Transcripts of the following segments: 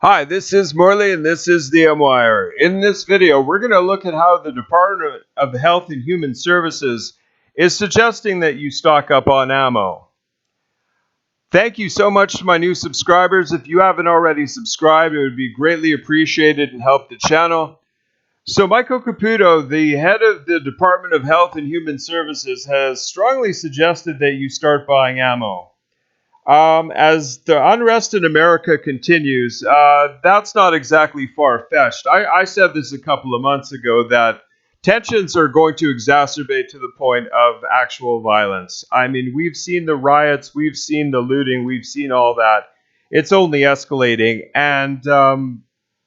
Hi, this is Morley and this is the M-Wire. In this video, we're going to look at how the Department of Health and Human Services is suggesting that you stock up on ammo. Thank you so much to my new subscribers. If you haven't already subscribed, it would be greatly appreciated and help the channel. So Michael Caputo, the head of the Department of Health and Human Services, has strongly suggested that you start buying ammo. As the unrest in America continues, that's not exactly far-fetched. I said this a couple of months ago that tensions are going to exacerbate to the point of actual violence. I mean, we've seen the riots, we've seen the looting, we've seen all that. It's only escalating, and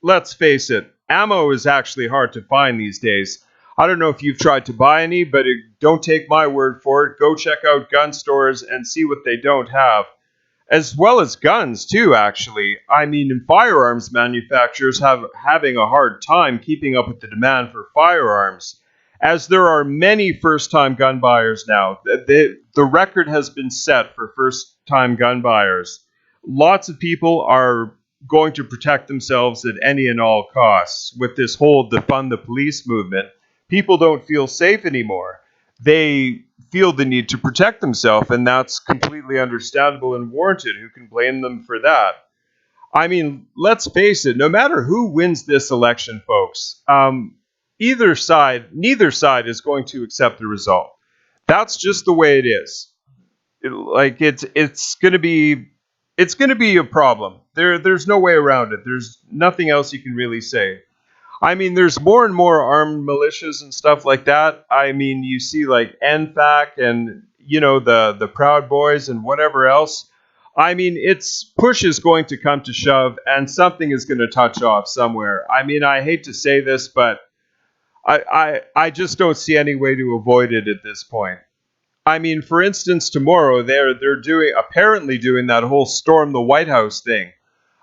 let's face it, ammo is actually hard to find these days. I don't know if you've tried to buy any, but don't take my word for it. Go check out gun stores and see what they don't have. As well as guns, too, actually. I mean, firearms manufacturers having a hard time keeping up with the demand for firearms, as there are many first-time gun buyers now. The record has been set for first-time gun buyers. Lots of people are going to protect themselves at any and all costs. With this whole defund the police movement, people don't feel safe anymore. They feel the need to protect themselves, and that's completely understandable and warranted. Who can blame them for that? I mean, let's face it, no matter who wins this election, folks, neither side is going to accept the result. That's just the way it is. It's going to be a problem. There's no way around it. There's nothing else you can really say. I mean, there's more and more armed militias and stuff like that. I mean, you see like NFAC and, you know, the Proud Boys and whatever else. I mean, push is going to come to shove and something is going to touch off somewhere. I mean, I hate to say this, but I just don't see any way to avoid it at this point. I mean, for instance, tomorrow they're apparently doing that whole storm the White House thing.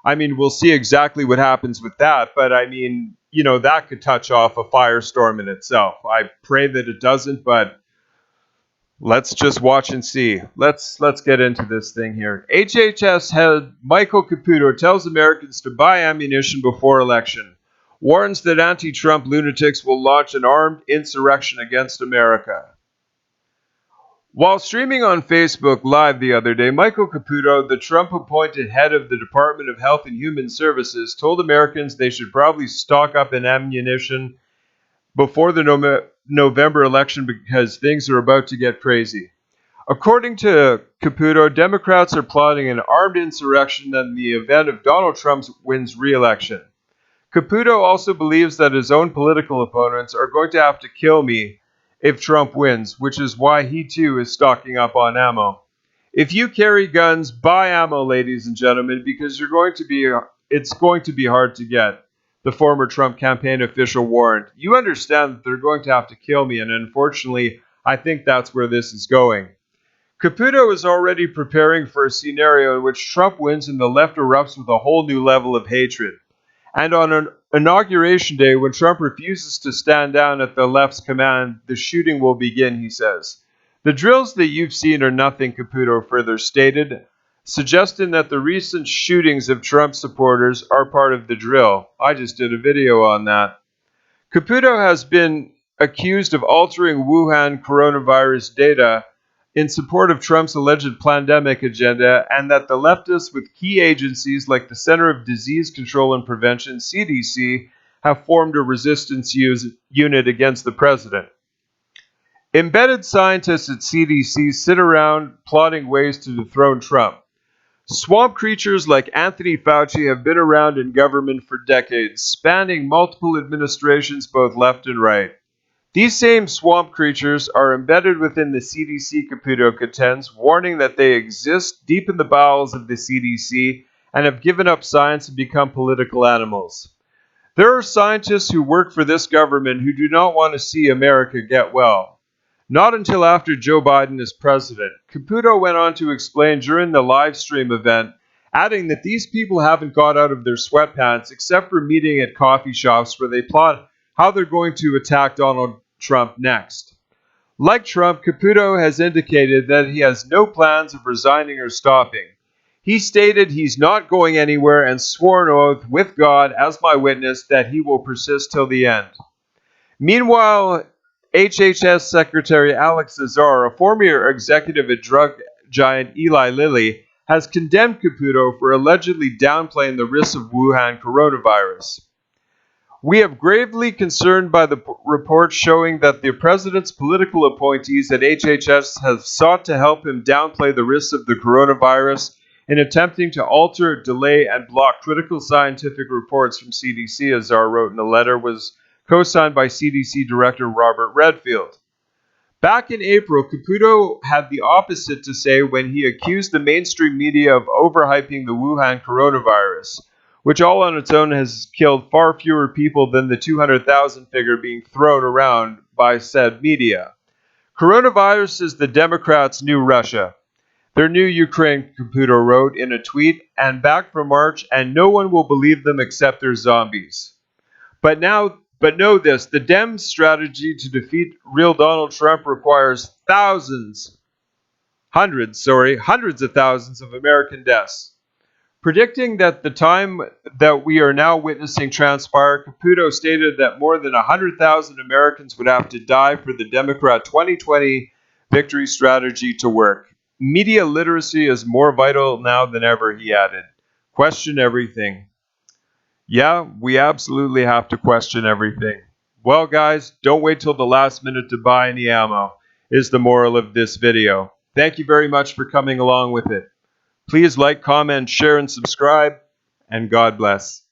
I mean, we'll see exactly what happens with that, but I mean, you know, that could touch off a firestorm in itself. I pray that it doesn't, but let's just watch and see. Let's get into this thing here. HHS head Michael Caputo tells Americans to buy ammunition before election, warns that anti-Trump lunatics will launch an armed insurrection against America. While streaming on Facebook Live the other day, Michael Caputo, the Trump-appointed head of the Department of Health and Human Services, told Americans they should probably stock up in ammunition before the November election because things are about to get crazy. According to Caputo, Democrats are plotting an armed insurrection in the event of Donald Trump wins re-election. Caputo also believes that his own political opponents are going to have to kill me if Trump wins, which is why he too is stocking up on ammo. If you carry guns, buy ammo, ladies and gentlemen, because it's going to be hard to get, the former Trump campaign official warned. You understand that they're going to have to kill me, and unfortunately, I think that's where this is going. Caputo is already preparing for a scenario in which Trump wins and the left erupts with a whole new level of hatred. And on an Inauguration Day, when Trump refuses to stand down at the left's command, the shooting will begin, he says. The drills that you've seen are nothing, Caputo further stated, suggesting that the recent shootings of Trump supporters are part of the drill. I just did a video on that. Caputo has been accused of altering Wuhan coronavirus data in support of Trump's alleged pandemic agenda, and that the leftists with key agencies like the Center of Disease Control and Prevention, CDC, have formed a resistance unit against the president. Embedded scientists at CDC sit around plotting ways to dethrone Trump. Swamp creatures like Anthony Fauci have been around in government for decades, spanning multiple administrations both left and right. These same swamp creatures are embedded within the CDC, Caputo contends, warning that they exist deep in the bowels of the CDC and have given up science and become political animals. There are scientists who work for this government who do not want to see America get well. Not until after Joe Biden is president. Caputo went on to explain during the live stream event, adding that these people haven't got out of their sweatpants except for meeting at coffee shops where they plot how they're going to attack Donald Trump next. Like Trump, Caputo has indicated that he has no plans of resigning or stopping. He stated he's not going anywhere and swore an oath with God as my witness that he will persist till the end. Meanwhile, HHS Secretary Alex Azar, a former executive at drug giant Eli Lilly, has condemned Caputo for allegedly downplaying the risks of Wuhan coronavirus. We are gravely concerned by the reports showing that the president's political appointees at HHS have sought to help him downplay the risks of the coronavirus in attempting to alter, delay, and block critical scientific reports from CDC, Azar wrote in a letter was co-signed by CDC Director Robert Redfield. Back in April, Caputo had the opposite to say when he accused the mainstream media of overhyping the Wuhan coronavirus, which all on its own has killed far fewer people than the 200,000 figure being thrown around by said media. Coronavirus is the Democrats' new Russia. Their new Ukraine, Caputo wrote in a tweet, and back from March, and no one will believe them except they're zombies. But know this, the Dems' strategy to defeat real Donald Trump requires hundreds of thousands of American deaths. Predicting that the time that we are now witnessing transpire, Caputo stated that more than 100,000 Americans would have to die for the Democrat 2020 victory strategy to work. Media literacy is more vital now than ever, he added. Question everything. Yeah, we absolutely have to question everything. Well, guys, don't wait till the last minute to buy any ammo, is the moral of this video. Thank you very much for coming along with it. Please like, comment, share, and subscribe, and God bless.